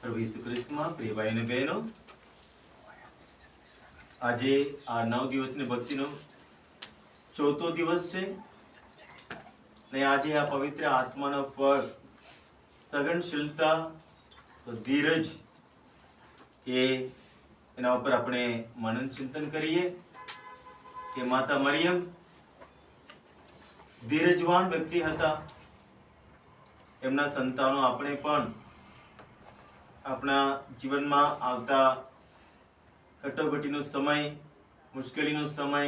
પ્રભુ ઈસુ ખ્રિસ્તમાં પ્રિય ભાઈ અને બહેનો, આજે આ 9 દિવસની ભક્તિનો ચોથો દિવસ છે ને આજે આ પવિત્ર આત્માનો ફળ સહનશીલતા, ધીરજ એના ઉપર આપણે મનન ચિંતન કરીએ કે માતા મરિયમ ધીરજવાન વ્યક્તિ હતા. એમના સંતાનો આપણે પણ આપણા જીવનમાં આવતા કટોકટીનો સમય, મુશ્કેલીનો સમય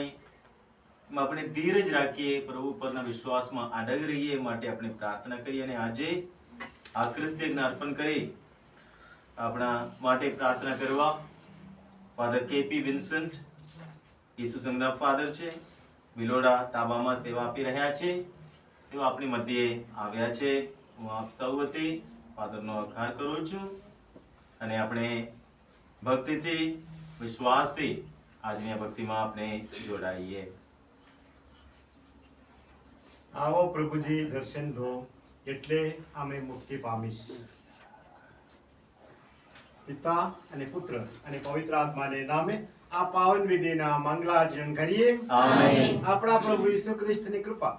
આપણે ધીરજ રાખીએ, પ્રભુ પરના વિશ્વાસમાં અડગ રહીએ માટે આપણે પ્રાર્થના કરીએ. અને આજે આ ક્રિસ્તીયજ્ઞ અર્પણ કરી આપણા માટે પ્રાર્થના કરવા ફાધર કેપી વિન્સન્ટ, ઈસુ સંઘના ફાધર છે, બિલોડા તાબામાં સેવા આપી રહ્યા છે. તેઓ આપણી મધ્યે આવ્યા છે. હું આપ સૌ વતી ફાધરનો આભાર કરું છું અને આપણે ભક્તિથી, વિશ્વાસથી આજની આ ભક્તિમાં આપણે જોડાઈએ. આવો પ્રભુજી દર્શન દો એટલે અમે મુક્તિ પામીશ. પિતા અને પુત્ર અને પવિત્ર આત્માને નામે આ પાવન વિધિના મંગલાચરણ કરીએ. આમેન. આપણા પ્રભુ ઈસુ ખ્રિસ્તની કૃપા,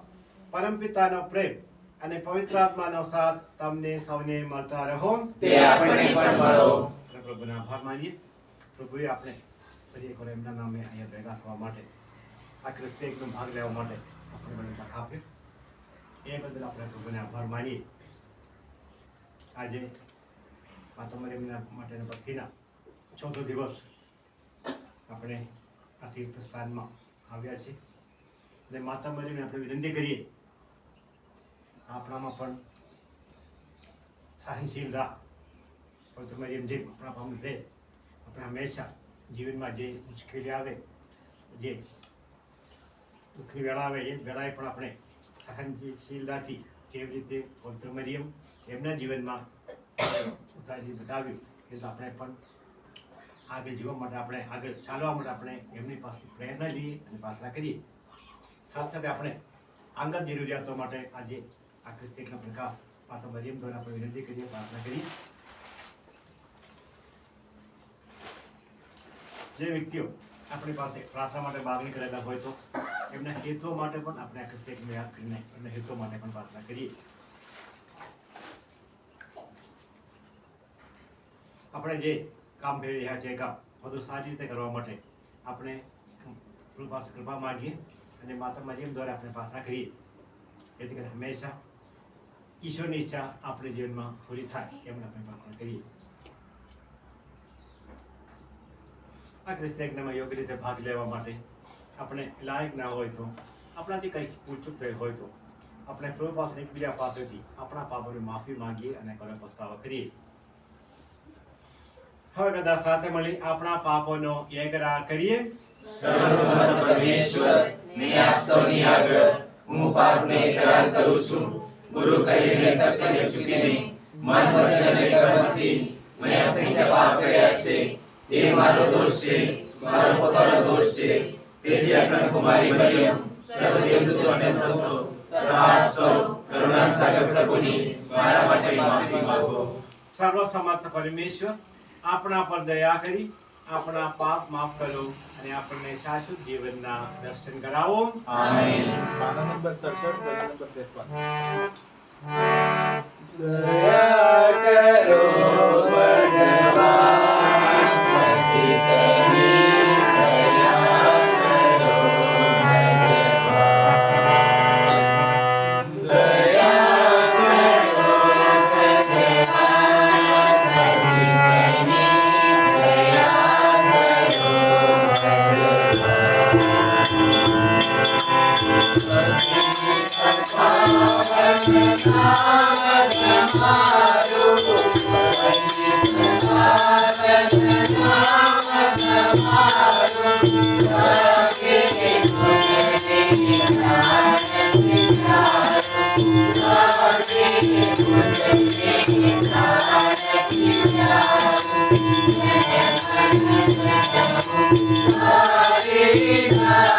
પરમ પિતાનો પ્રેમ અને પવિત્ર આત્માનો સાથ તમને સૌને મળતા રહો. તે આપણને પણ મળો. પ્રભુના આભાર માનીએ. પ્રભુએ આપણે ફરી એકવાર એમના નામે અહીંયા ભેગા થવા માટે, આ ક્રિસ્તીયનો ભાગ લેવા માટે આપણે મને તક આપી. એ બદલ આપણે પ્રભુને આભાર માનીએ. આજે માતા મરિયમના માટેના ભક્તિના ચોથો દિવસ આપણે આ તીર્થ સ્થાનમાં આવ્યા છીએ અને માતા મરિયમને આપણે વિનંતી કરીએ આપણામાં પણ સહનશીલતા, પવિત્ર મરિયમ જેમ આપણા પામે રહે. આપણે હંમેશા જીવનમાં જે મુશ્કેલી આવે, જે દુઃખની વેળા આવે, એ વેળાએ પણ આપણે સહનશીલતાથી કેવી રીતે પવિત્ર મરિયમ એમના જીવનમાં ઉતારી બતાવ્યું, એ તો આપણે પણ આગળ જીવવા માટે આપણે આગળ ચાલવા માટે આપણે એમની પાસે પ્રેરણા લઈએ અને પ્રાર્થના કરીએ. સાથે સાથે આપણે અંગત જરૂરિયાતો માટે આજે આ ક્રિસ્તીના પ્રકાશ માતા મરિયમ દ્વારા આપણે વિનંતી કરીએ, પ્રાર્થના કરીએ. જે વ્યક્તિઓ આપણી પાસે પ્રાર્થના માટે માગણી કરેલા હોય તો એમના હેતુઓ માટે પણ આપણે આ ક્રિસ્તીને યાદ કરીને એમના હેતુઓ માટે પણ પ્રાર્થના કરીએ. આપણે જે કામ કરી રહ્યા છીએ કામ વધુ સારી રીતે કરવા માટે આપણે કૃપા માગીએ અને માતા મરિયમ દ્વારા આપણે પ્રાર્થના કરીએ, જેથી કરીને હંમેશા ઈશ્વરની ઈચ્છા આપણા જીવનમાં પૂરી થાય એમ આપણે પ્રાર્થના કરીએ. આ ક્રિસ્તી યજ્ઞમાં યોગ્ય રીતે ભાગ લેવા માટે આપણે લાયક ના હોય તો આપણાથી કંઈક ઊંચું થયેલ હોય તો આપણે પ્રભુ પાસે એકબીજા પાસેથી આપણા પાપોની માફી માંગીએ અને કરો પસ્તાવો કરીએ. હવે બધા સાથે મળી આપણા પાપોનો એકરાર કરીએ. સર્વસમર્થ પરમેશ્વર ને આપ સૌની આગળ હું પાપને એકરાર કરું છું. ગુરુ કરીને કર્તવ્ય ચૂકીને મન વચન અને કર્મથી મેં અસંખ્ય પાપ કર્યા છે. એ મારો દોષ છે, મારો પોતાનો દોષ છે. તેથી અખંડ કુમારી મરિયમ, સર્વ દેવદૂતો અને સંતો તથા આપ સૌ કરુણા સાગર પ્રભુની મારા માટે માફી માંગો. સર્વસમર્થ પરમેશ્વર આપણા પર દયા કરી આપણા પાપ માફ કરો અને આપણને શાશ્વત જીવનના દર્શન કરાવો. આમેન. गाना नंबर 67 भजन नंबर 53. દયા કરો ભગવાન, પતિતની દયા કરો ભગવાન. દયા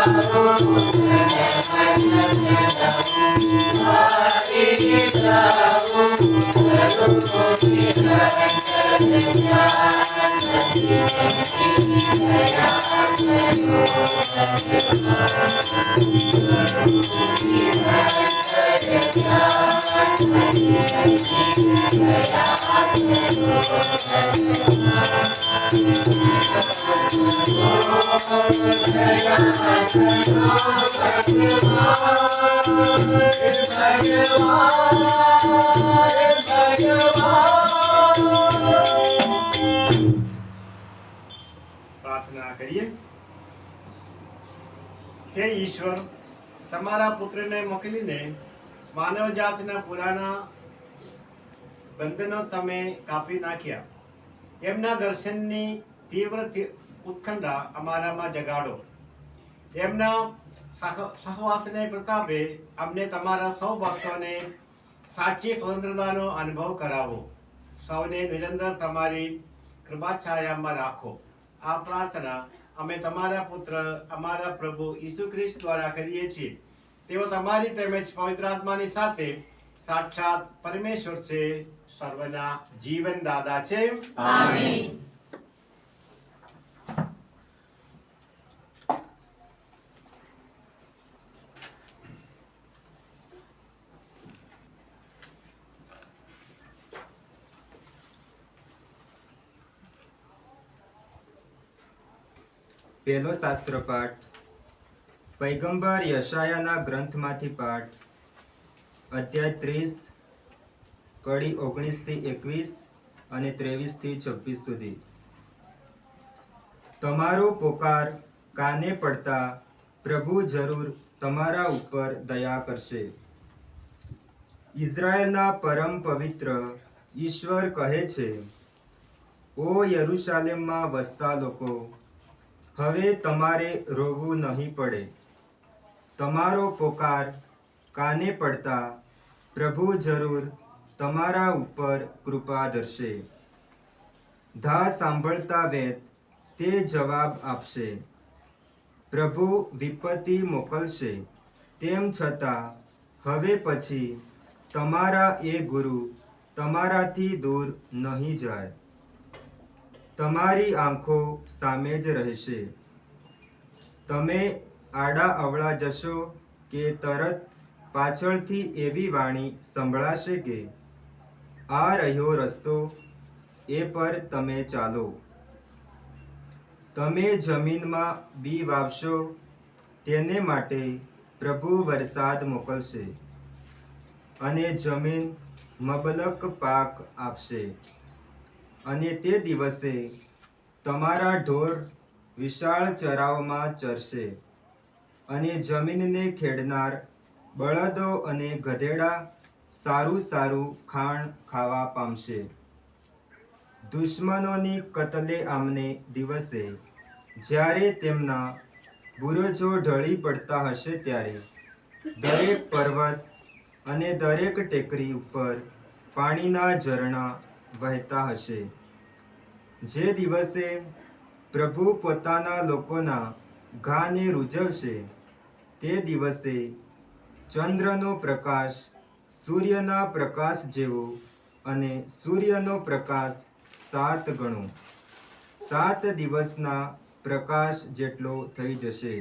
કરો ભગવાન, પતિતની પ્રાર્થના કરીએ. હે ઈશ્વર, તમારા પુત્રને મોકલીને માનવ જાતના પુરાણા બંધનો તમે કાપી નાખ્યા. એમના દર્શનની તીવ્ર ઉત્કંઠા અમારામાં જગાડો. એમના સહવાસને પ્રતાપે અમને તમારા સૌ ભક્તોને સાચી સ્વતંત્રતાનો અનુભવ કરાવો. સૌને નિરંતર તમારી કૃપાછાયામાં રાખો. આ પ્રાર્થના અમે તમારા પુત્ર અમારા પ્રભુ ઈસુ ખ્રિસ્ત દ્વારા કરીએ છીએ. તેઓ તમારી તેમજ પવિત્ર આત્માની સાથે સાક્ષાત પરમેશ્વર છે, સર્વના જીવન દાદા છે. આમેન. પહેલો શાસ્ત્ર પાઠ પૈગંબર યશાયાના ગ્રંથમાંથી પાઠ, અધ્યાય 30 કડી 19 થી 21 અને 23 થી 26 સુધી. તમારો પોકાર કાને પડતા પ્રભુ જરૂર તમારા ઉપર દયા કરશે. ઇઝરાયેલના પરમ પવિત્ર ઈશ્વર કહે છે, ઓ યરૂશાલેમમાં વસતા લોકો, હવે તમારે રોવું નહીં પડે. તમારો પોકાર કાને પડતા પ્રભુ જરૂર તમારા ઉપર કૃપા ધરશે. ધા સાંભળતા વેત તે જવાબ આપશે. પ્રભુ વિપત્તિ મોકલશે, તેમ છતાં હવે પછી તમારા એ ગુરુ તમારાથી દૂર નહીં જાય. તમારી આંખો સામે જ રહેશે. તમે આડા અવળા જશો કે તરત પાછળથી એવી વાણી સંભળાશે કે આ રહ્યો રસ્તો, એ પર તમે ચાલો. તમે જમીનમાં બી વાવશો, તેને માટે પ્રભુ વરસાદ મોકલશે અને જમીન મબલક પાક આપશે. અને તે દિવસે તમારા ઢોર વિશાળ ચરાઓમાં ચરશે અને જમીનને ખેડનાર બળદો અને ગધેડા સારું સારું ખાણ ખાવા પામશે. દુશ્મનોની કતલેઆમને દિવસે જ્યારે તેમના બુરજો ઢળી પડતા હશે, ત્યારે દરેક પર્વત અને દરેક ટેકરી ઉપર પાણીના ઝરણા વહેતા હશે. જે દિવસે પ્રભુ પોતાના લોકોના ઘાને રૂઝવશે, તે દિવસે ચંદ્રનો પ્રકાશ સૂર્યના પ્રકાશ જેવો અને સૂર્યનો પ્રકાશ 7 ગણો 7 દિવસના પ્રકાશ જેટલો થઈ જશે.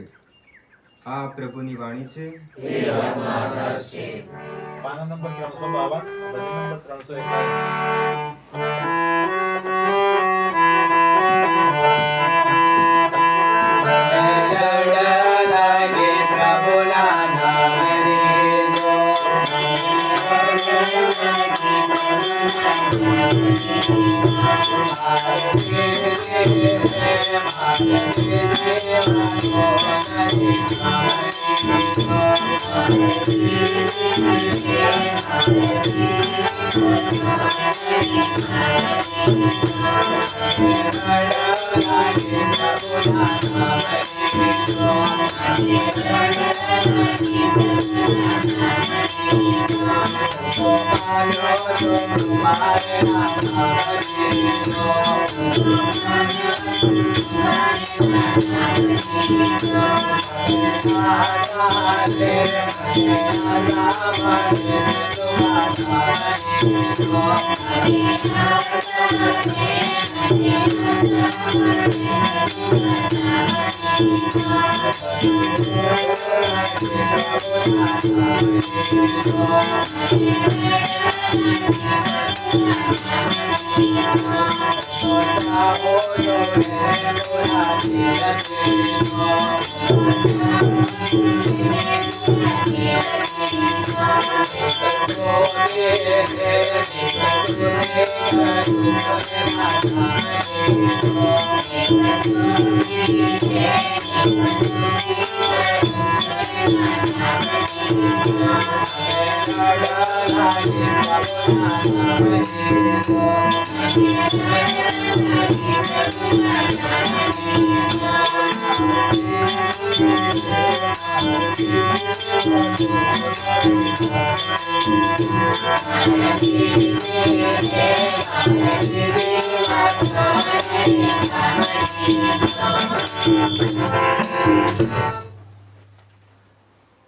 આ પ્રભુની વાણી છે. તે આપનો આધાર છે. પાના નંબર 352, ભજન નંબર 351.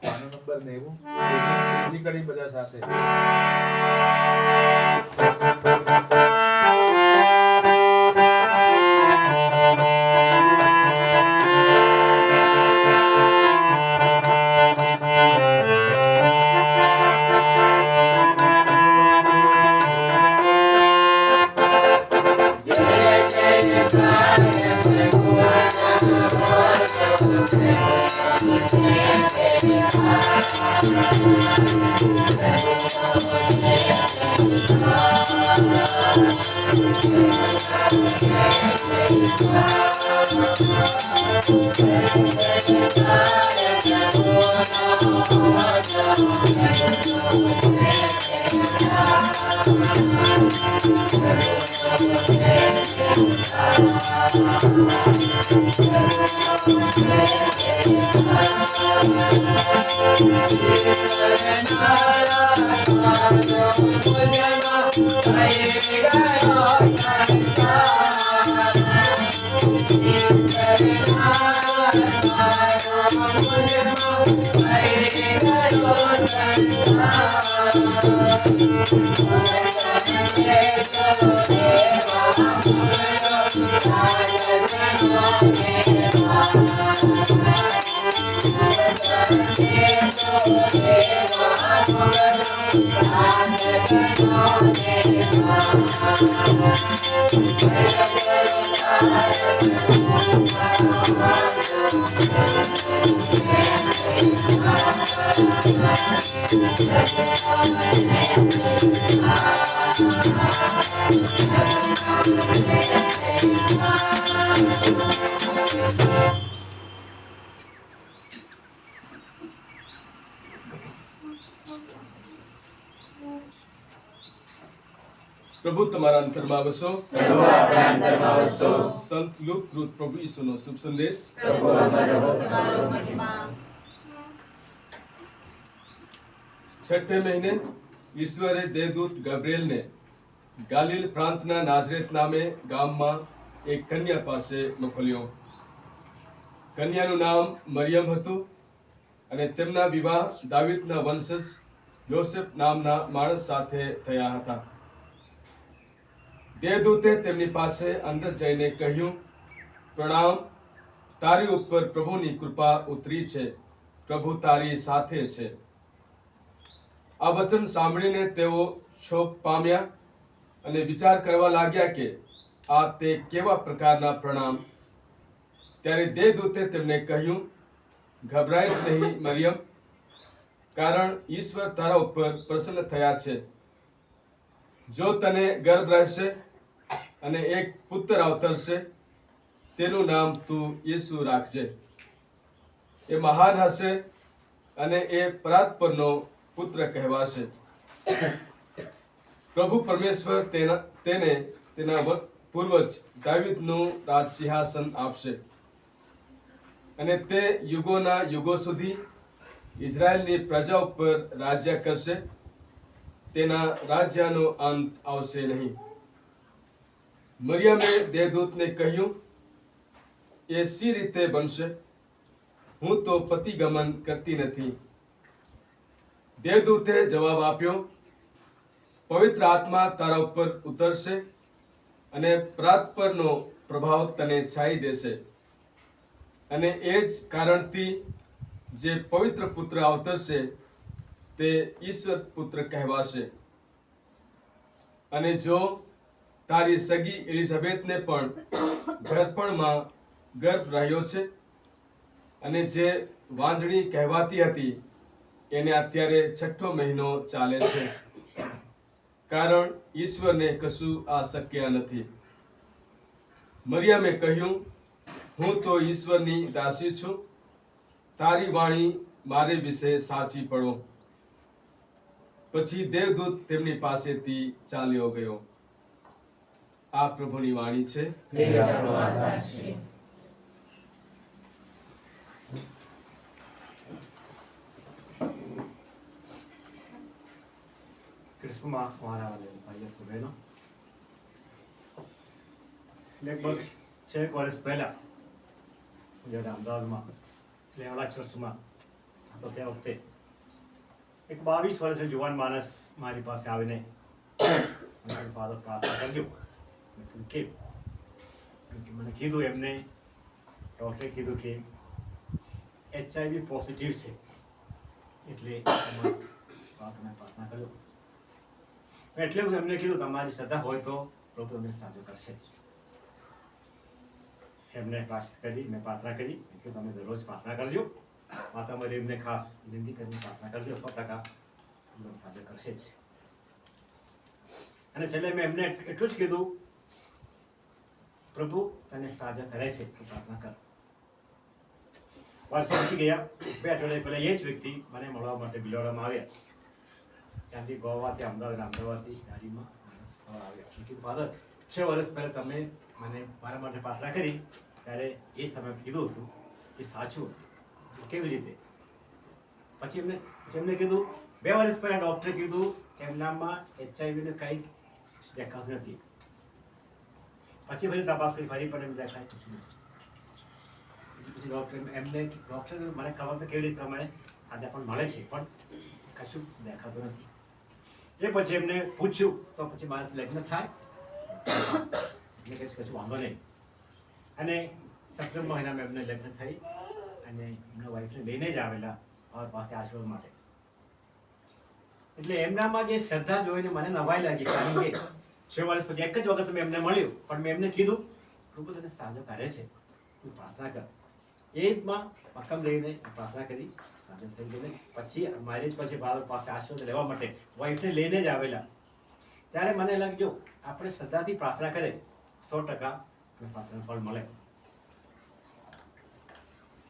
પાનો નંબર 90, ત્રીજી કડી બધા સાથે. Yeah. પ્રભુ તમારા અંતરમાં વસો. પ્રભુ આપણા અંતરમાં વસો. સંત લુક કૃત પ્રભુ ઈસુનો શુભ સંદેશ. પ્રભુ અમર રહો તમારો મહિમા. છઠ્ઠે મહિને ઈશ્વરે દેવદૂત ગબ્રિએલને ગાલિલ પ્રાંતના નાઝરેથ નામે ગામમાં એક કન્યા પાસે મોકલ્યો. કન્યાનું નામ મરિયમ હતું અને તેમના વિવાહ દાવીદના વંશજ યોસેફ નામના માણસ સાથે થયા હતા. દેવદૂતે તેમની પાસે અંદર જઈને કહ્યું, પ્રણામ, તારી ઉપર પ્રભુની કૃપા ઉતરી છે, પ્રભુ તારી સાથે છે. આ વચન સાંભળીને તેઓ શોક પામ્યા અને વિચાર કરવા લાગ્યા કે આ તે કેવા પ્રકારના પ્રણામ. ત્યારે દેવદૂતે તેમને કહ્યું, ગભરાઈશ નહીં મરિયમ, કારણ ઈશ્વર તારા ઉપર પ્રસન્ન થયા છે. જો તને ગર્ભ રહેશે અને એક પુત્ર અવતરશે, તેનું નામ તું યેસુ રાખજે. એ મહાન હશે અને એ પરાત્પરનો પુત્ર કહેવાશે. પ્રભુ પરમેશ્વર તેને તેના પૂર્વજ દાવીદનું રાજસિંહાસન આપશે અને તે યુગોના યુગો સુધી ઇઝરાયલની પ્રજા ઉપર રાજ્ય કરશે. તેના રાજ્યનો અંત આવશે નહીં. મરિયમે દેવદૂતને કહ્યું, એ સી રીતે બનશે? હું તો પતિગમન કરતી નથી. દેવદૂતે જવાબ આપ્યો, પવિત્ર આત્મા તારા ઉપર ઉતરશે અને પરાત્પરનો પ્રભાવ તને છાઈ દેશે અને એ જ કારણથી જે પવિત્ર પુત્ર અવતરશે તે ઈશ્વર પુત્ર કહેવાશે. અને જો તારી સગી એલિઝાબેથને પણ ઘરપણમાં ગર્ભ રહ્યો છે અને જે વાંજણી કહેવાતી હતી એને અત્યારે 6ઠ્ઠો મહિનો ચાલે છે, કારણ ઈશ્વરને કશું અશક્ય નથી. મરિયમે કહ્યું, હું તો ઈશ્વરની દાસી છું, તારી વાણી મારે વિશે સાચી પડો. પછી દેવદૂત તેમની પાસેથી ચાલ્યો ગયો. આ પ્રભુની વાણી છે. તે આપણો આધાર છે. ક્રિસ્તુમાં મારા વાલા ભાઈઓ તો બહેનો, લગભગ 6 વર્ષ પહેલા જ્યારે અમદાવાદમાં લેવડા ચર્ચમાં હતો તે વખતે એક 22 વર્ષનો જુવાન માણસ મારી પાસે આવીને ફાધર પ્રાર્થના કરજો. કેમ? મને કીધું, એમને ડૉક્ટરે કીધું કે HIV પોઝિટિવ છે, એટલે પ્રાર્થના કરજો. એટલે હું એમને કીધું, તમારી શ્રદ્ધા હોય તો પ્રભુ તમને સાજો કરશે. એમને મેં પ્રાર્થના કરી કે તમે દરરોજ પ્રાર્થના કરજો. માતા મરિયમને ખાસ વિનંતી કરીને પ્રાર્થના કરજો, 100% તમને સાજો કરશે જ. અને છેલ્લે મેં એમને એટલું જ કીધું, પ્રભુ તને સાજા કરે છે તો પ્રાર્થના કર. વર્ષો વીતી ગયા. 2 અઠવાડિયા પહેલા એ જ વ્યક્તિ મને મળવા માટે બિલોડામાં આવ્યા. ત્યાંથી ગોવાથી અમદાવાદથી ગાડીમાં આવ્યા. ફાધર, 6 વર્ષ પહેલાં તમે મને મારા માટે પ્રાર્થના કરી ત્યારે એ જ તમે કીધું હતું કે સાચું કેવી રીતે? પછી એમને કીધું, 2 વર્ષ પહેલાં ડૉક્ટરે કીધું એમનામાં HIV કંઈ દેખાતું નથી. પછી ફરી તપાસ કરી, ફરી પણ એમ દેખાય કશું નથી. પછી ડૉક્ટર મને ખબર તો કેવી રીતે મને આજે પણ મળે છે પણ કશું દેખાતું નથી. એ પછી એમને પૂછ્યું તો પછી મારાથી લગ્ન થાય એટલે કશું વાંધો નહીં. અને સપ્ટેમ્બર મહિનામાં એમને લગ્ન થઈ અને એમના વાઈફને લઈને જ આવેલા મારા પાસે આશીર્વાદ માટે. એટલે એમનામાં જે શ્રદ્ધા જોઈને મને નવાઈ લાગી, કારણ કે 6 વર્ષ પછી એક જ વખત મેં એમને મળ્યું, પણ મેં એમને કીધું પ્રભુ તને સાજો કરે છે, તું પ્રાર્થના કર. એ જમાં મક્કમ રહીને પ્રાર્થના કરી, સાજો થઈ ગઈને પછી મેરેજ પછી મારા પાસે આશીર્વાદ લેવા માટે વાઈફને લઈને જ આવેલા. ત્યારે મને લાગ્યું આપણે શ્રદ્ધાથી પ્રાર્થના કરે 100% પ્રાર્થના ફળ મળે.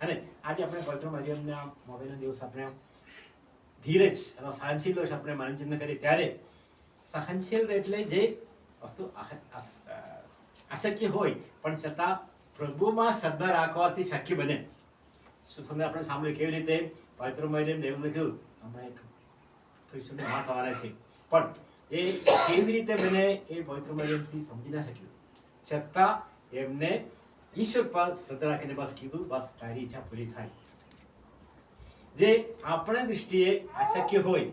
અને આજે આપણે પવિત્ર મરિયમના મોબાઈલના દિવસ આપણે ધીરજ અને સહનશીલ આપણે મનોરંજન કરીએ, ત્યારે સહનશીલ એટલે જે વસ્તુ અશક્ય હોય પણ છતાં પ્રભુમાં શ્રદ્ધા રાખવાથી શક્ય બને. સુખને આપણે સાંભળ્યું કેવી રીતે પવિત્ર મરિયમ દેવને કીધું અમે એક ઈશ્વરને માં થવાના છે, પણ એ કેવી રીતે બને એ પવિત્ર મરિયમથી સમજી ના શક્યું, છતાં એમને ઈશ્વર પર શ્રદ્ધા રાખીને બસ કીધું બસ તારી ઈચ્છા પૂરી થાય. જે આપણા દૃષ્ટિએ અશક્ય હોય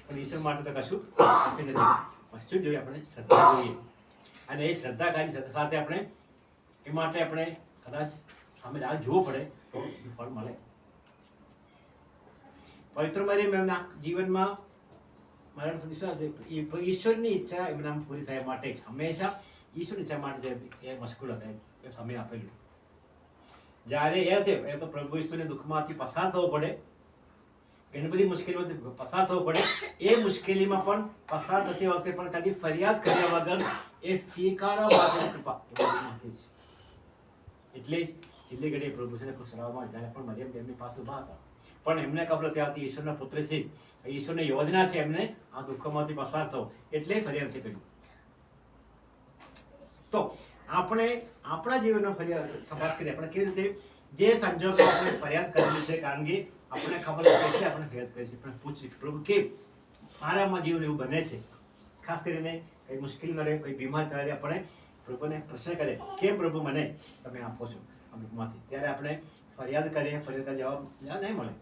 પણ ઈશ્વર માટે તો કશું અશક્ય નથી. વસ્તુ જોઈએ આપણે શ્રદ્ધા જોઈએ, અને એ શ્રદ્ધાકારી શ્રદ્ધા સાથે આપણે એ માટે આપણે કદાચ સામે રાહ જોવું પડે તો ફળ મળે. પવિત્ર મરિયમ એમના જીવનમાં મારા વિશ્વાસ ઈશ્વરની ઈચ્છા એમના પૂરી થયા માટે જ હંમેશા ઈશ્વરની ઈચ્છા માટે એ મશગુલ હતા, એ સમય આપેલું. જ્યારે એ તો પ્રભુ ઈશ્વરની દુઃખમાંથી પસાર થવો પડે, ઘણી બધી મુશ્કેલીમાંથી પસાર થવું પડે. એ મુશ્કેલીમાં પણ પસાર થતી વખતે પણ કદી ફરિયાદ કર્યા વગર એ સ્વીકારવા માટે કૃપા માંગે છે. એટલે જ છેલ્લી ઘડીએ પ્રભુ છે ખુશરાવવામાં જ્યારે પણ મરિયમ તેમની પાસે ઊભા હતા, પણ એમને ખબર ત્યાંથી ઈશ્વરના પુત્ર છે, ઈશ્વરની યોજના છે એમને આ દુઃખોમાંથી પસાર થવો, એટલે ફરિયાદ કર્યું. તો આપણે આપણા જીવનમાં ફરિયાદ તપાસ કરીએ આપણે કેવી રીતે જે સંજોગો આપણે ફરિયાદ કરેલી છે, કારણ કે આપણને ખબર છે એટલે આપણે ફરિયાદ કરીએ છીએ, પણ પૂછીએ પ્રભુ કેમ મારામાં જીવન એવું બને છે. ખાસ કરીને કંઈ મુશ્કેલી નડે, કોઈ બીમાર ત્યારે આપણે પ્રભુને પ્રશ્ન કરે કેમ પ્રભુ મને તમે આપો છો અમુકમાંથી, ત્યારે આપણે ફરિયાદ કરીએ, ફરિયાદ જવાબ નહીં મળે.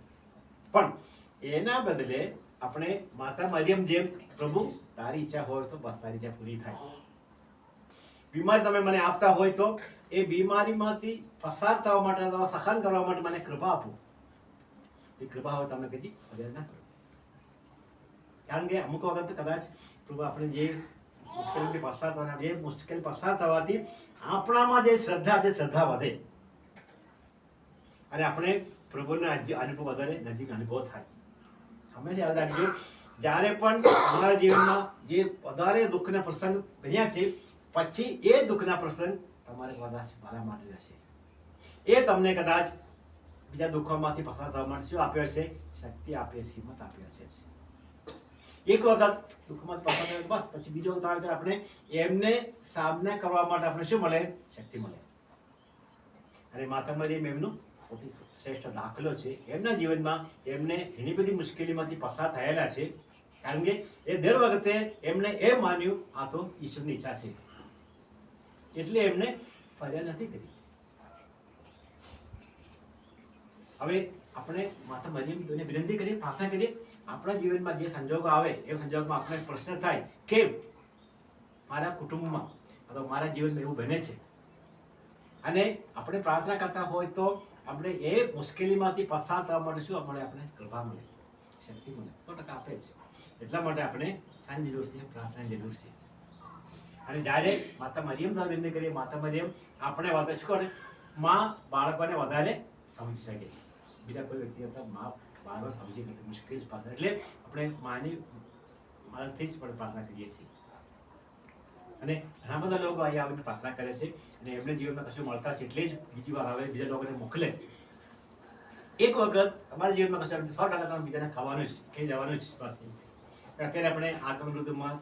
પણ એના બદલે આપણે માતા મરિયમ જેમ પ્રભુ તારી ઈચ્છા હોય તો બસ તારી ઈચ્છા પૂરી થાય. બીમારી તમે મને આપતા હોય તો એ બીમારીમાંથી પસાર થવા માટે અથવા સહન કરવા માટે મને કૃપા આપો. એ કૃપા હોય તમે કદી ફરિયાદ ના કરો, કારણ કે અમુક વખત કદાચ પ્રભુ આપણે જે મુશ્કેલીથી પસાર થવાના, જે મુશ્કેલી પસાર થવાથી આપણામાં જે શ્રદ્ધા વધે અને આપણે પ્રભુના અનુભવ વધારે નજીક અનુભવ થાય. હંમેશા યાદ રાખજો, જ્યારે પણ તમારા જીવનમાં જે વધારે દુઃખના પ્રસંગ બન્યા છે, પછી એ દુઃખના પ્રસંગ તમારે કદાચ મારા માટે રહેશે. એ તમને કદાચ બીજા દુઃખોમાંથી પસાર થવા માટે શું આપ્યો છે? શક્તિ આપે છે, હિંમત આપે છે. એક વખત દુઃખમાં પસાર થાય બસ પછી બીજો વખત આવે આપણે એમને સામના કરવા માટે આપણે શું મળે? શક્તિ મળે. અને માતા મરિયમ એમનું સૌથી શ્રેષ્ઠ દાખલો છે. એમના જીવનમાં એમને ઘણી બધી મુશ્કેલીમાંથી પસાર થયેલા છે, કારણ કે એ દર વખતે એમને એ માન્યું આ તો ઈશ્વરની ઈચ્છા છે, એટલે એમને ફરિયાદ નથી કરી. હવે આપણે માતા મરિયમને વિનંતી કરીએ, પ્રાર્થના કરીએ, આપણા જીવનમાં જે સંજોગો આવે એ સંજોગમાં આપણે પ્રશ્ન થાય કેમ મારા કુટુંબમાં અથવા મારા જીવનમાં એવું બને છે, અને આપણે પ્રાર્થના કરતા હોય તો આપણે એ મુશ્કેલીમાંથી પસાર થવા માટે શું મળે? આપણે કૃપા મળે, શક્તિ મળે, 100% આપે છે. એટલા માટે આપણે શાની જરૂર છે? પ્રાર્થનાની જરૂર છે. અને જ્યારે માતા મરિયમ દ્વારા વિનંતી કરીએ, માતા મરિયમ આપણે વાત શું કરે? માં બાળકોને વધારે સમજી શકે, બીજા કોઈ વ્યક્તિ કરતા માં બાળકો સમજી શકે મુશ્કેલ પાસે, એટલે આપણે માની મદદથી જ પણ પ્રાર્થના કરીએ છીએ. અને ઘણા બધા લોકો અહીંયા આવીને પ્રાર્થના કરે છે અને એમને જીવનમાં કશું મળતા છે, એટલે જ બીજી વાર આવે, બીજા લોકોને મોકલે. એક વખત તમારા જીવનમાં કશું 100% તમે બીજાને ખાવાનું જ કહી જવાનું જ. અત્યારે આપણે આગમ ઋતુમાં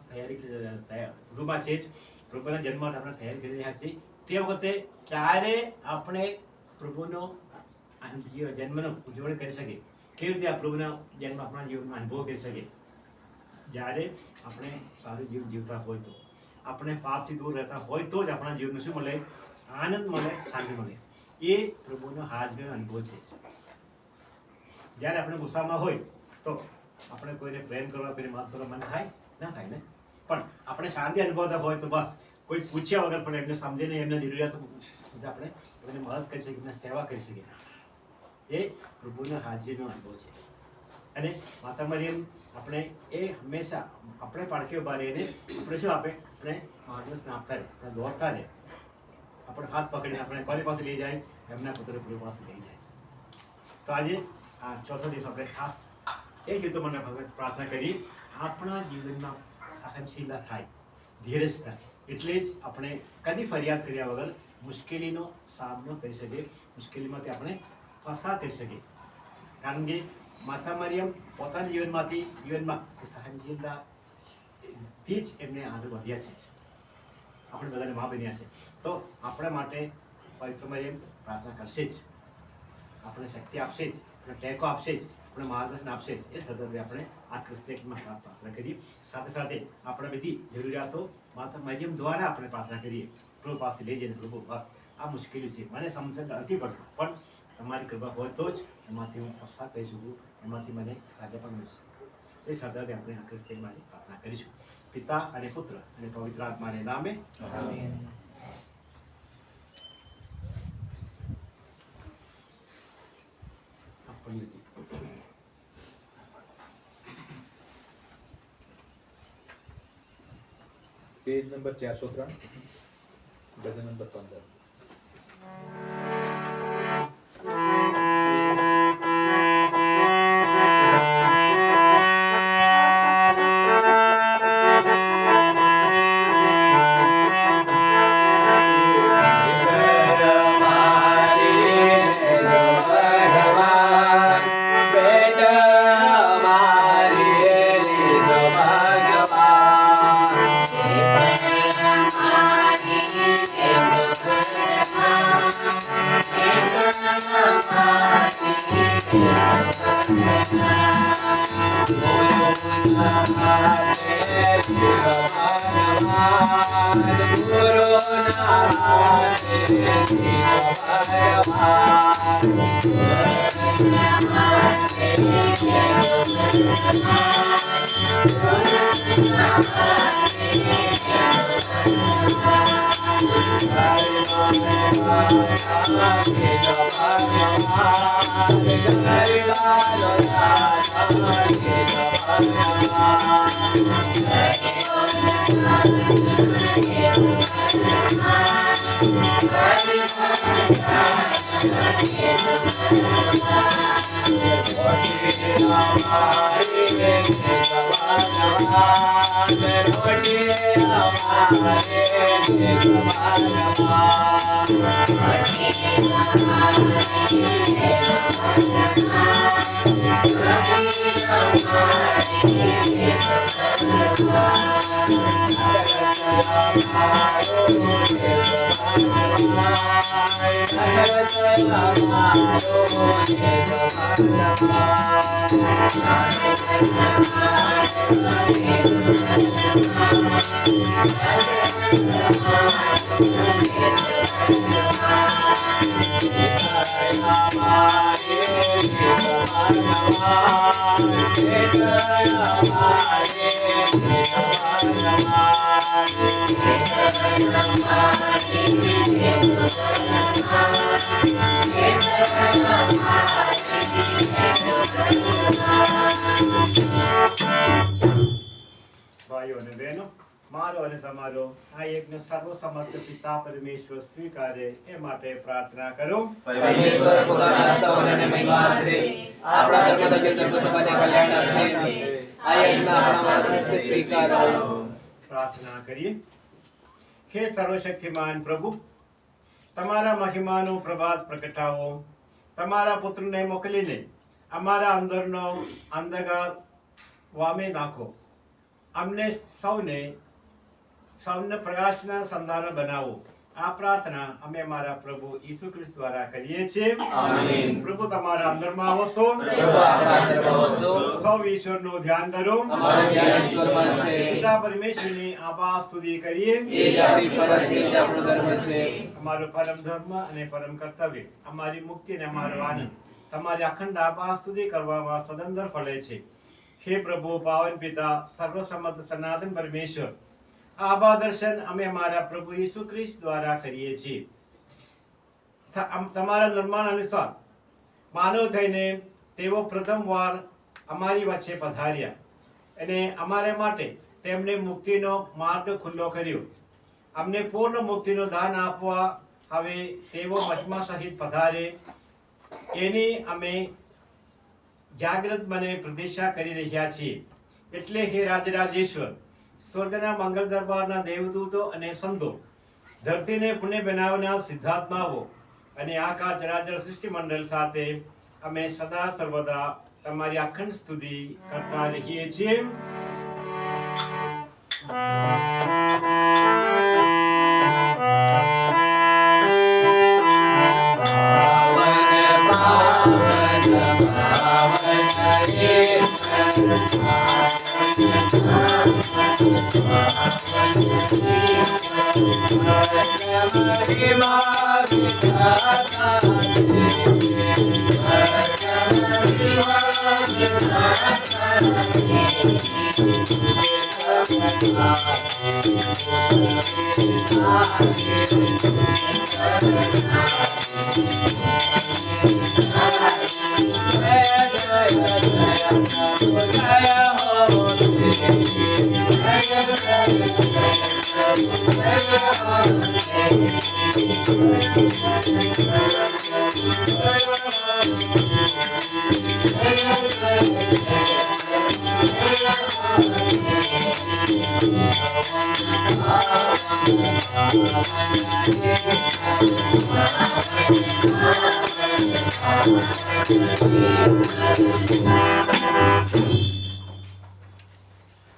ઋતુમાં છે જ પ્રભુના જન્મ માટે આપણે તૈયારી કરી રહ્યા છીએ. તે વખતે ક્યારે આપણે પ્રભુનો જન્મનો ઉજવણી કરી શકીએ? કેવી રીતે આ પ્રભુના જન્મ આપણા જીવનમાં અનુભવ કરી શકીએ? જ્યારે આપણે સારું જીવન જીવતા હોય તો, આપણે પાપથી દૂર રહેતા હોય તો જ આપણા જીવનને શું મળે? આનંદ મળે, શાંતિ મળે. એ પ્રભુનો હાજરીનો અનુભવ છે. જ્યારે આપણે ગુસ્સામાં હોય તો આપણે કોઈને પ્રેમ કરવા, કોઈને મદદ કરવા મન થાય ના થાય ને? પણ આપણે શાંતિ અનુભવતા હોય તો બસ કોઈ પૂછ્યા વગર પણ એમને સમજીને એમને જરૂરિયાત આપણે એમને મદદ કરી શકીએ, એમને સેવા કરી શકીએ. એ પ્રભુના હાજરીનો અનુભવ છે. અને માતા મરિયમ આપણે એ હંમેશા આપણે પાડખે ઉભા રહીને આપણે શું આપે? આપણે માર્ગદર્શન આપતા રહે, આપણે દોડતા રહે, આપણે હાથ પકડીને આપણે કોની પાસે લઈ જાય? એમના પુત્ર પ્રભુ પાસે લઈ જાય. તો આજે આ ચોથો દિવસ આપણે ખાસ એ હેતુ મને ભગવાન પ્રાર્થના કરી, આપણા જીવનમાં સહનશીલતા થાય, ધીરજ થાય. એટલે જ આપણે કદી ફરિયાદ કર્યા વગર મુશ્કેલીનો સામનો કરી શકીએ, મુશ્કેલીમાંથી આપણે પસાર કરી શકીએ. કારણ કે માતા મરિયમ પોતાના જીવનમાં સહનશીલતાથી જ એમને આગળ વધ્યા છે. આપણે બધાને મા બન્યા છે. તો આપણા માટે પવિત્ર મરિયમ પ્રાર્થના કરશે જ, આપણે શક્તિ આપશે જ, આપણે ટેકો આપશે જ, આપણે માર્ગદર્શન આપશે જ. એ સદર્ભે આપણે આ ક્રિસ્તીમાં પ્રાર્થના કરીએ. સાથે સાથે આપણે બધી જરૂરિયાતો માતા મરિયમ દ્વારા આપણે પ્રાર્થના કરીએ. પ્રભુ પાસે લઈ જઈને, પ્રભુ બસ આ મુશ્કેલી છે, મને સમજણ નથી પડતું, પણ તમારી કૃપા હોય તો જ એમાંથી હું પસાર થઈ શકું, એમાંથી મને સાજા પણ મળશે. એ સદર્ભે આપણે આ ક્રિસ્તીમાં પ્રાર્થના કરીશું. પિતા અને પુત્ર અને પવિત્ર આત્માને નામે આમેન. પેજ નંબર 403, ભજન નંબર 15. ભાઈઓ અને બહેનો, મારો અને તમારો આ યજ્ઞ સર્વસમર્થ પિતા પરમેશ્વર સ્વીકારે એ માટે પ્રાર્થના કરો. પરમેશ્વર પોતાના સ્તવને મહિમાર્થે આપણા ધર્મ સમાજના કલ્યાણાર્થે આ યજ્ઞ આપણા માધ્યમથી સ્વીકારો. પ્રાર્થના કરીએ. હે સર્વશક્તિમાન પ્રભુ, તમારા મહિમાનો પ્રભાત પ્રગટાવો. તમારા પુત્રને મોકલીને અમારા અંદરનો અંધકાર વામે નાખો. અમને સૌને પ્રકાશના સંધાનો બનાવો. આ પ્રાર્થના અમે અમારા પ્રભુ ઈસુ ખ્રિસ્ત દ્વારા કરીએ છીએ. આમેન. પ્રભુ તમારા અંદરમાં આવશો. પ્રભુ આપણા અંદરમાં વસો. સૌ ઈશ્વરનું ધ્યાન ધરો. અમારું ધ્યાન ઈશ્વરમાં છે. પિતા પરમેશ્વરની આભાર સ્તુતિ કરીએ. એ જ આપણી ફરજ છે, એ જ આપણો ધર્મ છે. અમારો પરમ ધર્મ અને પરમ કર્તવ્ય, અમારી મુક્તિ અને અમારો આનંદ તમારી અખંડ આભાર સ્તુતિ કરવામાં સદંતર ફળે છે. હે પ્રભુ, પાવન પિતા, સર્વસમત સનાતન પરમેશ્વર, આ આભાર દર્શન અમે અમારા પ્રભુ ઈસુ ખ્રિસ્ત દ્વારા કરીએ છીએ. તમારા નિર્માણ અનુસાર માનવ થઈને તેઓ પ્રથમવાર અમારી વચ્ચે પધાર્યા અને અમારે માટે તેમણે મુક્તિનો માર્ગ ખુલ્લો કર્યો. અમને પૂર્ણ મુક્તિનું દાન આપવા હવે તેઓ મહિમા સહિત પધારે એની અમે જાગૃત બને પ્રતીક્ષા કરી રહ્યા છીએ. એટલે હે રાજરાજેશ્વર, સ્વર્ગના મંગલ દરબારના દેવદૂતો અને સંતો, ધરતીને પુણ્ય બનાવનાર સિદ્ધાત્માઓ અને આકાશ ચરાચર સૃષ્ટિ મંડળ સાથે અમે સદા સર્વદા તમારી અખંડ સ્તુતિ કરતા રહીએ છીએ.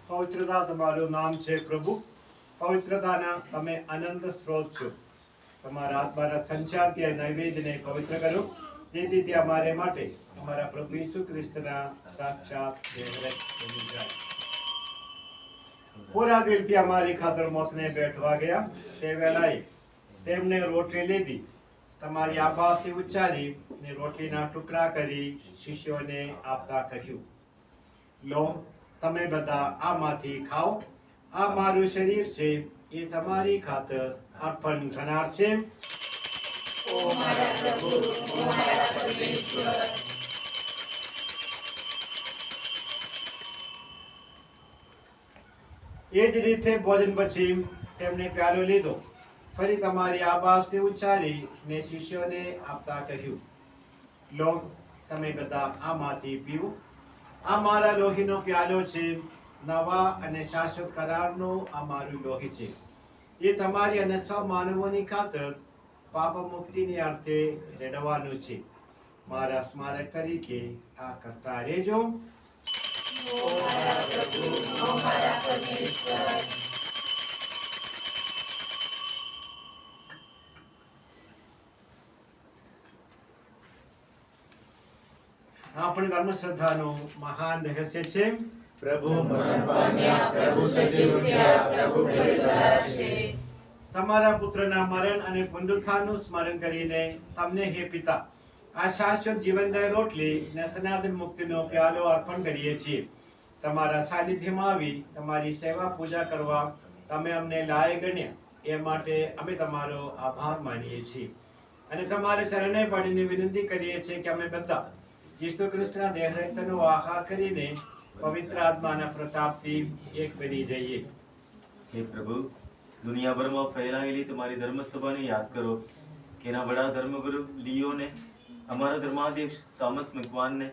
પવિત્રતા તમારું નામ છે પ્રભુ. પવિત્રતાના તમે અનંત સ્ત્રોત છો. તમારા આત્માના સંચારથી આ નૈવેદ્યને પવિત્ર કરો, જેથી તે અમારે માટે અમારા પ્રભુ ઈસુ ખ્રિસ્તના સાક્ષાત દેહ બની જાય. પૂરા દિલથી અમારી ખાતર મોતને બેઠવા ગયા તે વેળાએ તેમને રોટલી લીધી, તમારી આભાસથી ઉચ્ચારી ને રોટલીના ટુકડા કરી શિષ્યોને આપતા કહ્યું, લો, તમે બધા આમાંથી ખાઓ. આ મારું શરીર છે, એ તમારી ખાતર અર્પણ થનાર છે. એ જ રીતે ભોજન પછી તેમણે પ્યાલો લીધો, ફરી તમારી આભાસથી ઉચ્ચારી ને શિષ્યોને આપતા કહ્યું, લો, તમે બધા આમાંથી પીવો. આ મારા લોહીનો પ્યાલો છે, નવા અને શાશ્વત કરારનો આ મારું લોહી છે. એ તમારી અને સૌ માનવોની ખાતર પાપ મુક્તિની અર્થે રેડવાનું છે. મારા સ્મારક તરીકે આ કરતા રહેજો. આપણી ધર્મ શ્રદ્ધાનું મહાન રહસ્ય છે. પ્રભુ મરણ પામ્યા, પ્રભુ સજીવ થયા, પ્રભુ ફરી પધારશે. તમારા પુત્રના મરણ અને પુનરુત્થાનનું સ્મરણ કરીને તમને હે પિતા આ શાશ્વત જીવનદાય રોટલી ને સનાતન મુક્તિનો પ્યાલો અર્પણ કરીએ છીએ. તમારા સાનિધ્યમાં આવી તમારી સેવા પૂજા કરવા તમે અમને લાયક ગણ્યા, એ માટે અમે તમારો આભાર માનીએ છીએ અને તમારે ચરણે પડીને વિનંતી કરીએ છીએ કે અમે બધા ઈસુ ખ્રિસ્તના દેહ રક્તનો આહાર કરીને પવિત્ર આત્માના પ્રતાપથી એક બની જઈએ. હે પ્રભુ, દુનિયાભરમાં ફેલાયેલી તમારી ધર્મસભાને યાદ કરો કે એના બડા ધર્મગુરુ લિયોને, અમારા ધર્માધ્યક્ષ થોમસ મેકવાનને,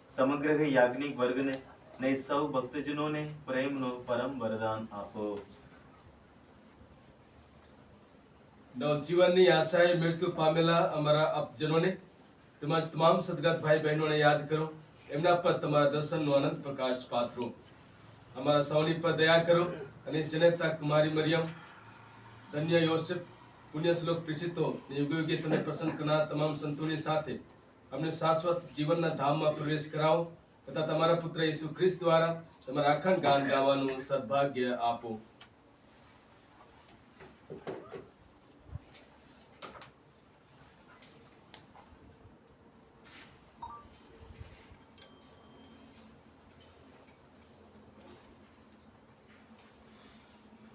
સમગ્ર યાજ્ઞિક વર્ગને ને સૌ ભક્તજનોને પ્રેમનું પરમ વરદાન આપો. નવજીવનની આશાએ મૃત્યુ પામેલા અમારા આપજનોને તેમજ તમામ સદગત ભાઈ બહેનોને યાદ કરો. એમના પર તમારા દર્શનનો અનંત પ્રકાશ પાથરો. અમારા સૌની પર દયા કરો અને જનેતા કુમારી મરિયમ, ધન્ય યોસેફ, પુણ્ય શ્લોક પ્રિસિતો યુગે યુગે તમને પ્રસન્ન કરનાર તમામ સંતોની સાથે અમને શાશ્વત જીવનના ધામમાં પ્રવેશ કરાવો તથા તમારા પુત્ર ઈસુ ખ્રિસ્ત દ્વારા તમારા અખંડ ગાન ગાવાનું સદભાગ્ય આપો.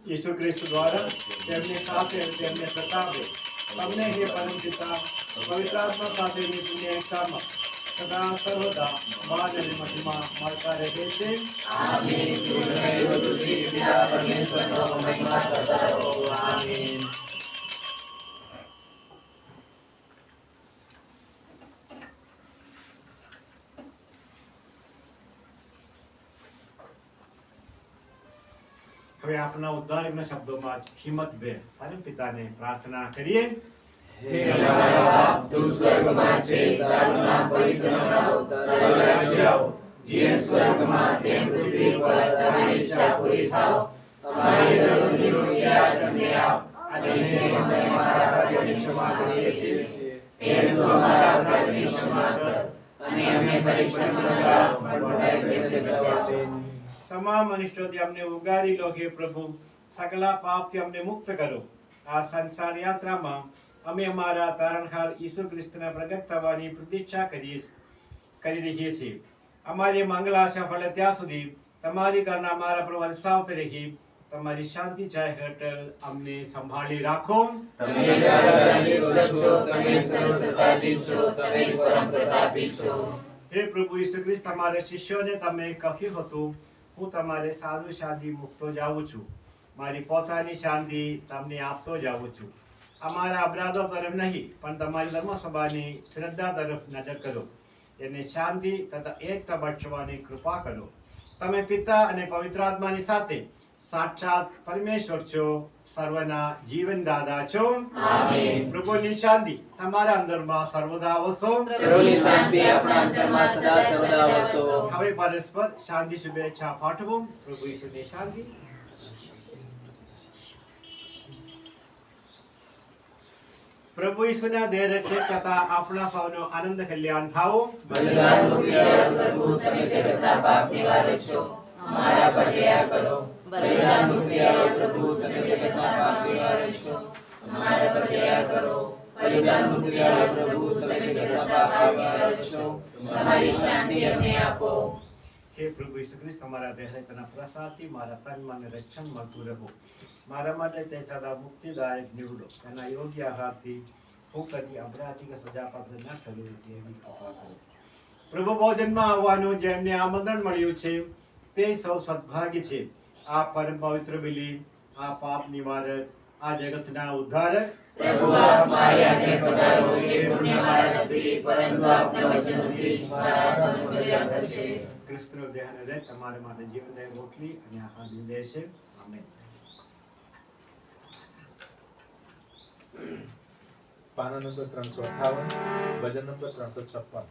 ઈસુ ખ્રિસ્ત દ્વારા તેમને સાથે તેમને પ્રતાપે તમને હે પરમ પિતા પવિત્ર આત્મા સાથેની પુણ્ય એકતામાં સદા સર્વદા માન અને મહિમા મળતા રહે છે. હવે આપના ઉદ્ધારકના શબ્દોમાં જ હિંમતભેર પરમ પિતાને પ્રાર્થના કરીએ. હે અમારા બાપ, તું સ્વર્ગમાં છે, તારું નામ પવિત્ર બનાવો, તારું રાજ્ય આવો, જેમ સ્વર્ગમાં તેમ પૃથ્વી પર તમારી ઈચ્છા પૂરી થાઓ. અમારી દરરોજની રોટી આજ અમને આપ, અને જેમ અમે અમારા અપરાધોની ક્ષમા કરીએ છીએ, તેમ તું અમારા અપરાધોની ક્ષમા કર, અને અમને પરીક્ષામાં ન લાવ, પણ બધાથી બચાવો. તમામ અનિષ્ટોથી અમને ઉગારી લો હે પ્રભુ, સકલા પાપથી અમને મુક્ત કરો. આ સંસાર યાત્રામાં અમે અમારા તારણહાર ઈસુ ખ્રિસ્તના પ્રગટ થવાની પ્રતીક્ષા કરી રહીએ છીએ. અમારી મંગળા સફળ ત્યાં સુધી તમારી કરુણા અમારા પર વરસાવતી રહી. તમારી શાંતિ ચાહે હેઠળ અમને સંભાળી રાખો. તમે જાગૃત છો, તમે સર્વસત્તાધીશ છો, તમે પરમ પ્રતાપી છો. હે પ્રભુ ઈસુ ખ્રિસ્ત, તમારા શિષ્યોને તમે કહ્યું હતું, હું તમારે સારું શાંતિ મૂકતો જાઉં છું, મારી પોતાની શાંતિ તમને આપતો જાઉં છું. અમારા અપરાધો તરફ નહીં, પણ તમારી ધર્મસભાની શ્રદ્ધા તરફ નજર કરો. એને શાંતિ તથા એકતા બક્ષવાની કૃપા કરો. તમે પિતા અને પવિત્ર આત્માની સાથે સાક્ષાત પરમેશ્વર છો, સર્વના જીવનદાતા છો. આમેન. પ્રભુની શાંતિ તમારા અંદરમાં સર્વદા વસો. પ્રભુની શાંતિ આપણા અંતરમાં સદા સર્વદા વસો. હવે પરસ્પર શાંતિ શુભેચ્છા પાઠવો. પ્રભુ ઈસુની શાંતિ. પ્રભુ ઈસુના દેહ રક્ષક તથા આપણા સૌનો આનંદ કલ્યાણ થાઓ. બલિદાન મૂક્યા પ્રભુ, તમે જગતના પાપ નિવારક છો, અમારા પર દયા કરો. બલિદાન મૂક્યા પ્રભુ, તમે જગતના પાપ નિવારક છો, અમારા પર દયા કરો. બલિદાન મૂક્યા પ્રભુ, તમે જગતના પાપ નિવારક છો, તમારી શાંતિ અમને આપો. હે પ્રભુ ઈસુ ખ્રિસ્ત, તમારા દેહ રક્ષકના પ્રસાદથી મારા તન મન રક્ષણ મળતું રહો. મારા માટે તે સદા મુક્તિદાયક નીવડો. એના યોગ્ય આહારથી હું કદી અપરાધી કે સજાપાત્ર ન થયું તેવી કૃપા કરો. પ્રભુ ભોજનમાં આવવાનું જેમને આમંત્રણ મળ્યું છે તે સૌ સદભાગ્ય છે. આ પરમ પવિત્ર બલિ, આ પાપ નિવારક, આ જગતના ઉદ્ધારક પ્રભુ, આપ મારી આંખે પધારો. એ પુણ્ય મારા નથી, પરંતુ આપના વચનથી જ મારા આત્માનું કલ્યાણ થશે. ક્રિસ્તનો દેહ અને રક્ત તમારા માટે જીવનદાયક રોટલી અને આહાર દેશે. આમેન. પાના number 358, Bhajan number 356.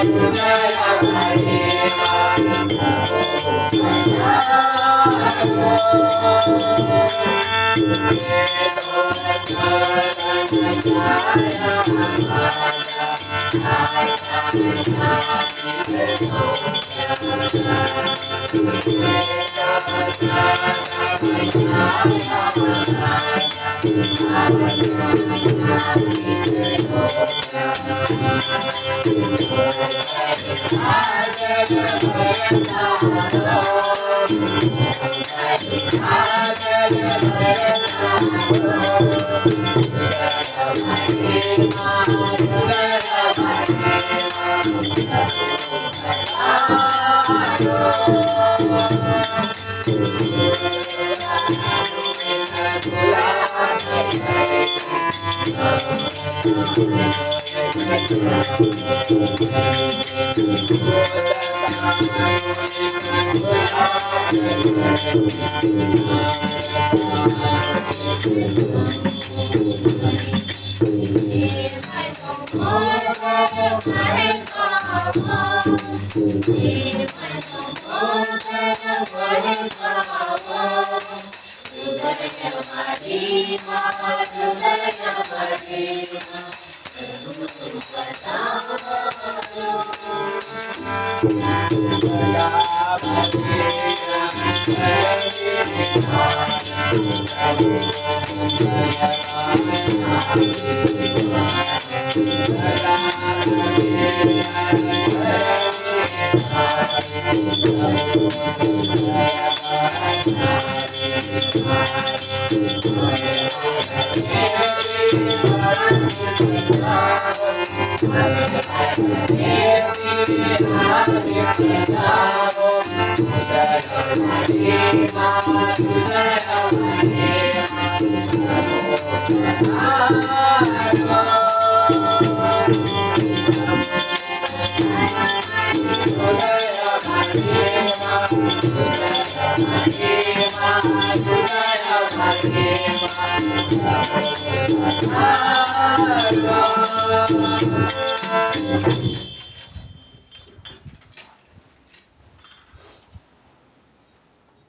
Thank you.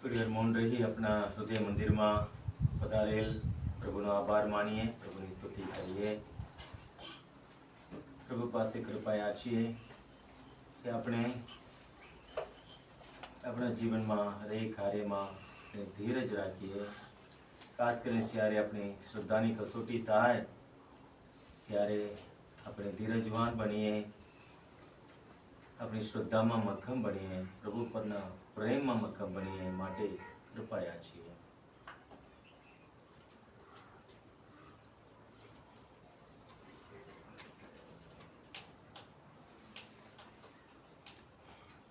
થોડી વાર મૌન રહી આપણા હૃદય મંદિરમાં પધારેલ પ્રભુનો આભાર માનીએ, પ્રભુની સ્તુતિ કરીએ. પ્રભુ પાસે કૃપા યાચીએ કે આપણે આપણા જીવનમાં હરેક કાર્યમાં ધીરજ રાખીએ. ખાસ કરીને જ્યારે આપણી શ્રદ્ધાની કસોટી થાય ત્યારે આપણે ધીરજવાન બનીએ, આપણી શ્રદ્ધામાં મક્કમ બનીએ, પ્રભુ પરના પ્રેમમાં મક્કમ બનીએ માટે કૃપા યાચીએ.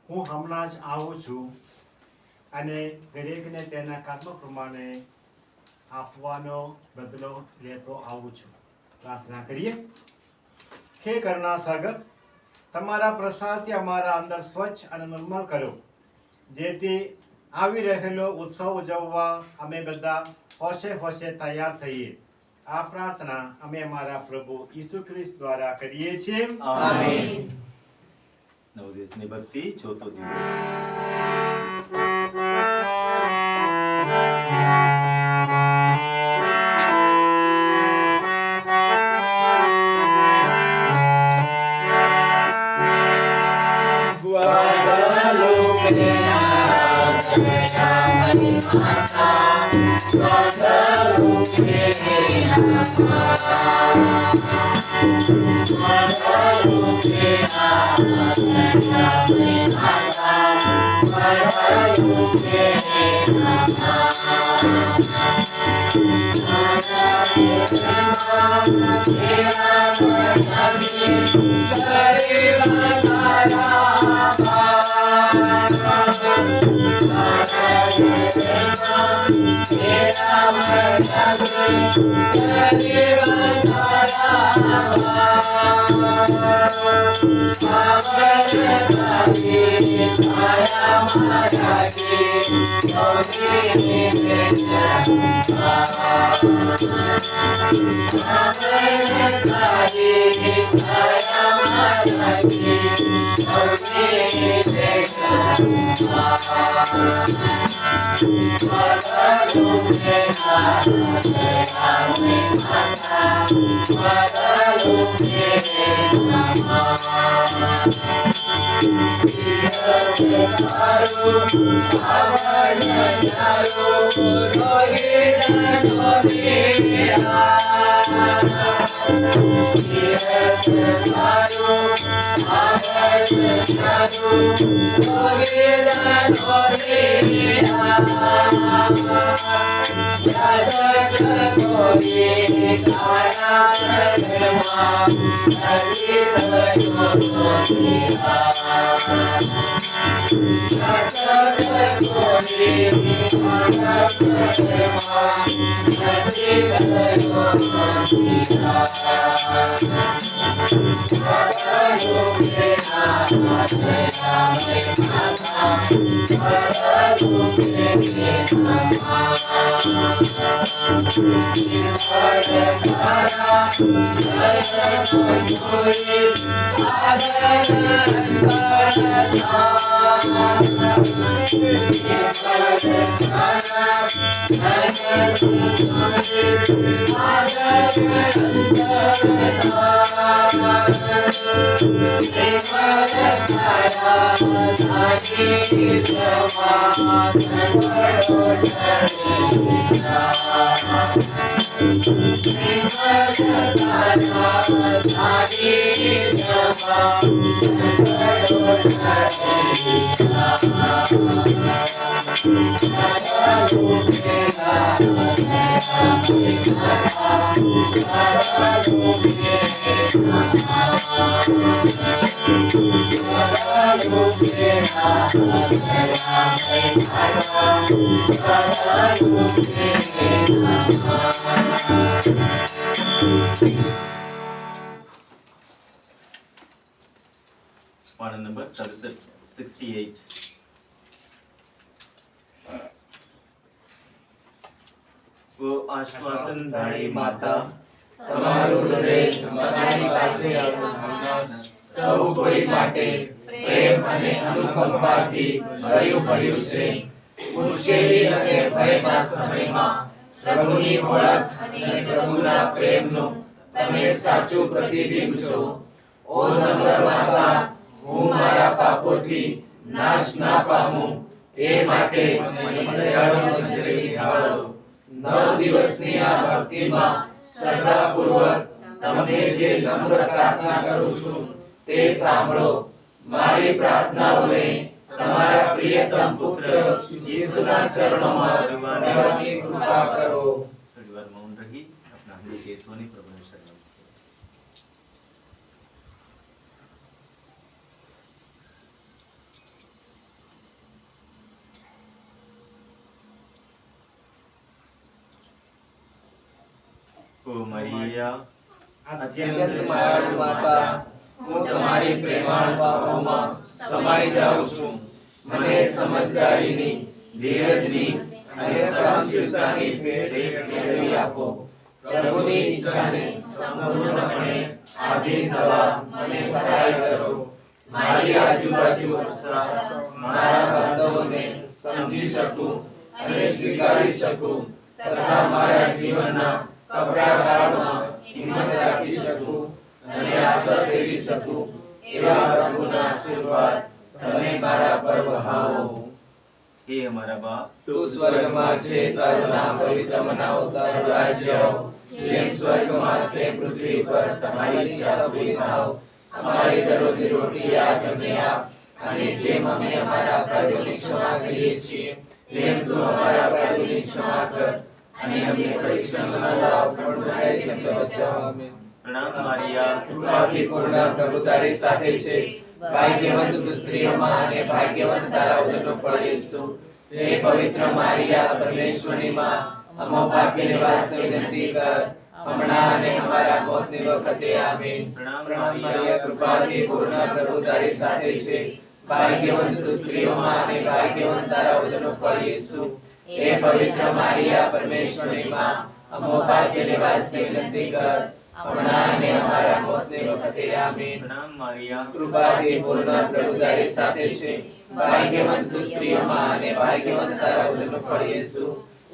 હું હમણાં જ આવું છું અને દરેકને તેના કર્મ પ્રમાણે આપવાનો બદલો લેતો આવું છું. પ્રાર્થના કરીએ. હે કરુણા સાગર, તમારા પ્રસાદથી અમારા અંદર સ્વચ્છ અને નિર્મળ કરો, જેથી આવી રહેલો ઉત્સવ ઉજવવા અમે બધા હોશે હોશે તૈયાર થઈએ. આ પ્રાર્થના અમે અમારા પ્રભુ ઈસુ ખ્રિસ્ત દ્વારા કરીએ છીએ. આમેન. 9 દિવસની ભક્તિ, ચોથો દિવસ. પાના નંબર 68. ઓ આશ્વાસનદાયી માતા, તમારું હૃદય તમારી પાસે આવનાર સૌ કોઈ માટે પ્રેમ અને અનુકંપાથી ભર્યું છે. મુશ્કેલી અને ભયના સમયમાં પ્રભુની ઓળખ અને પ્રભુના પ્રેમનું તમે સાચું પ્રતિબિંબ છો. ઓ નમ્ર માતા, હું મારા પાપોથી નાશ ના પામું એ માટે મને દયાળુ નજરે નિહાળો. 9 દિવસની આ ભક્તિમાં શ્રદ્ધાપૂર્વક તમને જે નમ્ર પ્રાર્થના કરું છું તે સાંભળો. મારી પ્રાર્થનાઓને તમારા પ્રિયતમ પુત્ર યીશુના ચરણોમાં કરવાની કૃપા કરો. થોડી વાર મૌન રહી अपना हृदय के ध्वनि प्रभु ने शरण में ओ मरिया, અત્યંત દયાળુ માતા, હું તમારી પ્રેમાળ બાહોમાં સમાઈ જાઉં છું. મને સમજદારીની, ધીરજની અને સહનશીલતાની ભેટ મેળવી આપો. પ્રભુની ઈચ્છાને સંપૂર્ણપણે આધીન થવા મને સહાય કરો. મારી આજુબાજુ મારા બાંધવોને સમજી શકું અને સ્વીકારી શકું તથા મારા જીવનના કપરા કાળમાં હિંમત રાખી શકું અને આશા સેવી શકું એવા પ્રભુના આશીર્વાદ તમે મારા પર વહાવો. हे हमारा बाप, તું સ્વર્ગમાં છે, તારું નામ પવિત્ર મનાવો, તારું રાજ્ય આવો. જેમ સ્વર્ગમાં તેમ પૃથ્વી પર તમારી ઈચ્છા પૂરી થાવ. અમારી દરરોજની રોટલી આજ અમને આપ, અને જેમ અમે અમારા અપરાધોની ક્ષમા કરીએ છીએ તેમ તું અમારા અપરાધોની ક્ષમા કર, અને અમને પરીક્ષામાં ન લાવ પણ બુરાઈથી બચાવ. આમેન. प्रणाम मारिया, કૃપાથી પૂર્ણ પ્રભુ તારી સાથે છે. ભાગ્યવંત તું સ્ત્રીઓમાં અને ભાગ્યવંત તારા ઉદરનું ફળ ઈસુ. હે પવિત્ર મારિયા પરમેશ્વરની માં, અમો પાપીને વાસ્તે વિનંતી કર, હમણાં અને અમારા મોતની વખતે આમીન. પ્રણામ મારિયા, કૃપાથી પૂર્ણ, પ્રભુ તારી સાથે છે. ભાગ્યવંત તું સ્ત્રીઓમાં અને ભાગ્યવંત તારા ઉદરનું ફળ યેસુ. હે પવિત્ર મારિયા પરમેશ્વરની માં, અમો પાપીને વાસ્તે વિનંતી કર, હમણાં અને અમારા મોતની વખતે આમીન. પ્રણામ મારિયા, કૃપાથી પૂર્ણ, પ્રભુ તારી સાથે છે. ભાગ્યવંત તું સ્ત્રીઓમાં અને ભાગ્યવંત તારા ઉદરનું ફળ યેસુ.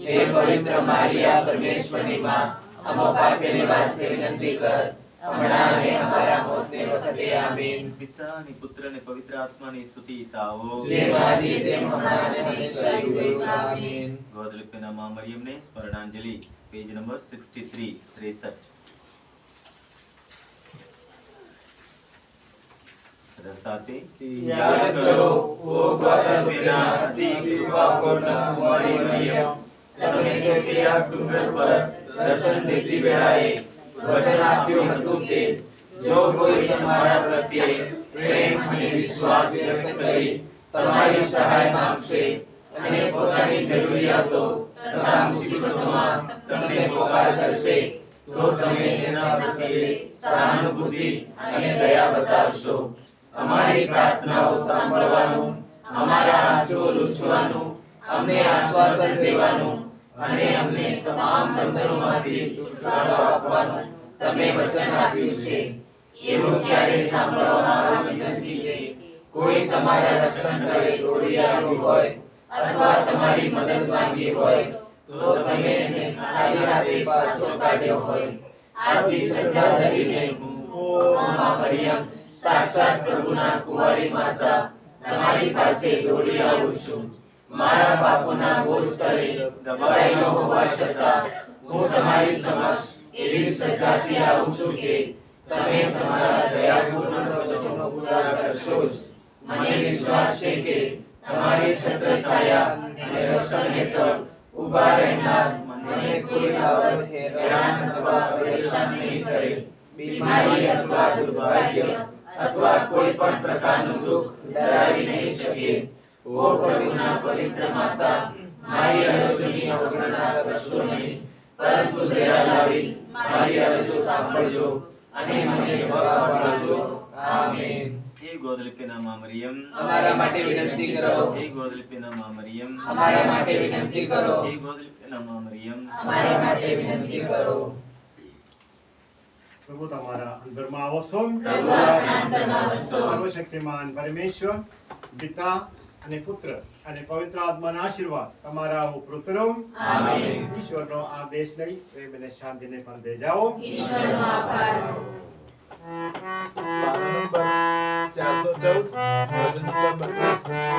હે પવિત્ર મારિયા પરમેશ્વરની માં, અમો પાપીને વાસ્તે વિનંતી કર, હમણાં અને અમારા મોતની વખતે આમીન. પિતા અને પુત્ર અને પવિત્ર આત્માની સ્તુતિ તાઓ. જેમ આદિ તેમ હમણાં અને હંમેશા યુગે યુગ આમીન. ગોદલિપીના માં મરિયમને સ્મરણાંજલિ, પેજ નંબર 63. સાથે યાદ કરો, ઓ ગ્વાદાલુપેના અતિ કૃપાપૂર્ણ કુંવારી મરિયમ, તમે કેફિયા ડુંગર પર દર્શન દેતી વેળાએ વચન આપ્યું હતું કે જો કોઈ તમારા પ્રત્યે પ્રેમ અને વિશ્વાસ વ્યક્ત કરી તમારી સહાય માંગશે અને પોતાની જરૂરિયાતો તથા મુસીબતોમાં તમને પોકાર કરશે, તો તમે તેના પ્રત્યે સહાનુભૂતિ અને દયા બતાવશો. અમારી પ્રાર્થનાઓ સાંભળવાનું, અમારા આંસુઓ લૂછવાનું, અમને આશ્વાસન દેવાનું અને અમને તમામ બંધનોમાંથી છુટકારો આપવાનું તમે વચન આપ્યું છે. એવું ક્યારેય સાંભળવામાં આવ્યું નથી કે કોઈ તમારા રક્ષણ કરે દોડી આવ્યું હોય અથવા તમારી મદદ માંગી હોય તો તમે એને ખાલી હાથે પાછો કાઢ્યો હોય. આથી શ્રદ્ધા ધરીને હું, ઓ મા મરિયમ, સાક્ષાત પ્રભુના કુંવારી માતા, તમારી પાસે દોડી આવું છું. મારા પાપોના બોજ તળે દબાયેલો હોવા છતાં હું તમારી સમક્ષ એવી શ્રદ્ધાથી આવું છું કે તમે તમારા દયાપૂર્ણ વચનો પૂરા કરશો જ. મને વિશ્વાસ છે કે તમારી છત્રછાયા અને રક્ષણ હેઠળ ઊભા રહેનાર મને કોઈ બાબત હેરાન અથવા પરેશાન નહીં કરે. બીમારી અથવા દુર્ભાગ્ય અથવા કોઈ પણ પ્રકારનું દુઃખ ડરાવી નહીં શકે. ઓ પ્રભુના પવિત્ર માતા, મારી અરજોની અવગણના કરશો નહીં, પરંતુ દયા લાવી મારી અરજો સાંભળજો અને મને જવાબ આપજો. આમીન. હે ગોદલિપીના માં મરિયમ, અમારા માટે વિનંતી કરો. હે ગોદલિપીના માં મરિયમ, અમારા માટે વિનંતી કરો. હે ગોદલિપીના માં મરિયમ. અમારા માટે વિનંતી કરો. પ્રભુ તમારા અંદરમાં આવશો. પ્રભુ આપણા અંતરમાં વસો. સર્વશક્તિમાન પરમેશ્વર, પિતા અને પુત્ર અને પવિત્ર આત્માના આશીર્વાદ તમારા ઉપર ઉતરો. આમીન. ઈશ્વરનો આદેશ લઈ પ્રેમ અને શાંતિને પણ દે જાઓ. ઈશ્વરનો આભાર. પાનો નંબર 414, વચન નંબર 5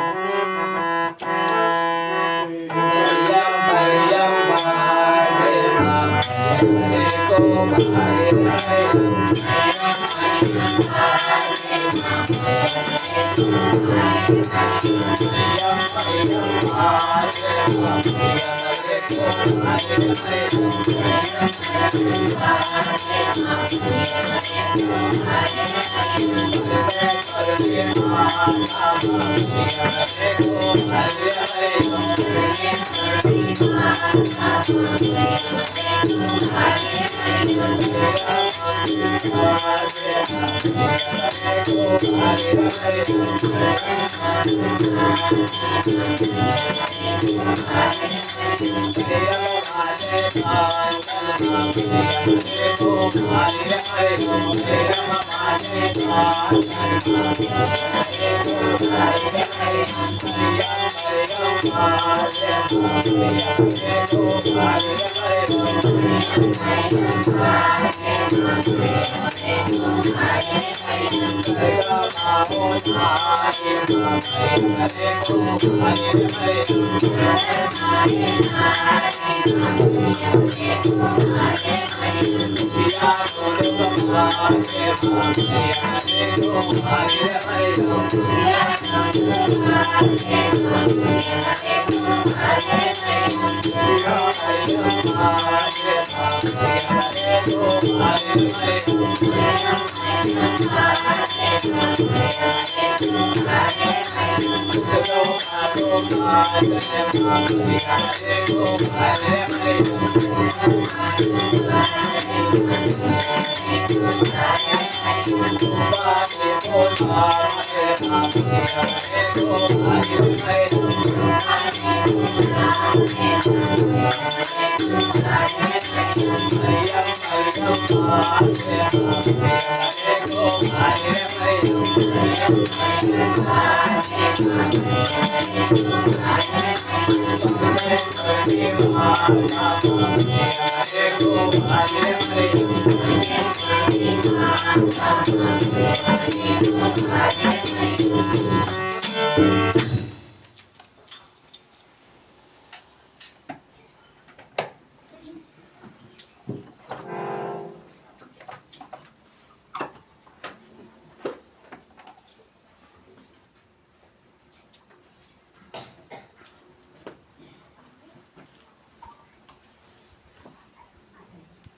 Hare